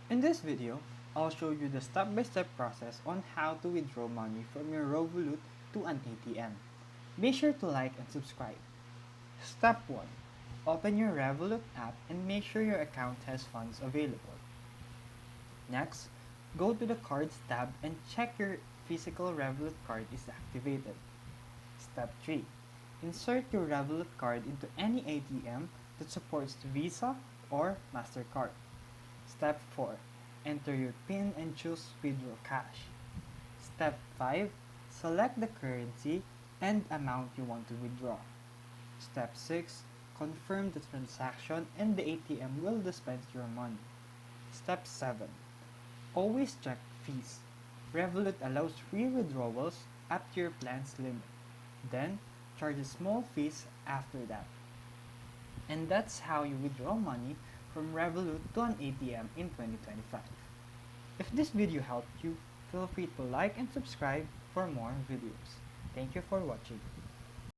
In this video, I'll show you the step-by-step process on how to withdraw money from your Revolut to an ATM. Be sure to like and subscribe. Step 1. Open your Revolut app and make sure your account has funds available. Next, go to the Cards tab and check your physical Revolut card is activated. Step 3. Insert your Revolut card into any ATM that supports Visa or MasterCard. Step 4. Enter your PIN and choose Withdraw Cash. Step 5. Select the currency and amount you want to withdraw. Step 6. Confirm the transaction and the ATM will dispense your money. Step 7. Always check fees. Revolut allows free withdrawals up to your plan's limit. Then, charges small fees after that. And that's how you withdraw money from Revolut to an ATM in 2025. If this video helped you, feel free to like and subscribe for more videos. Thank you for watching.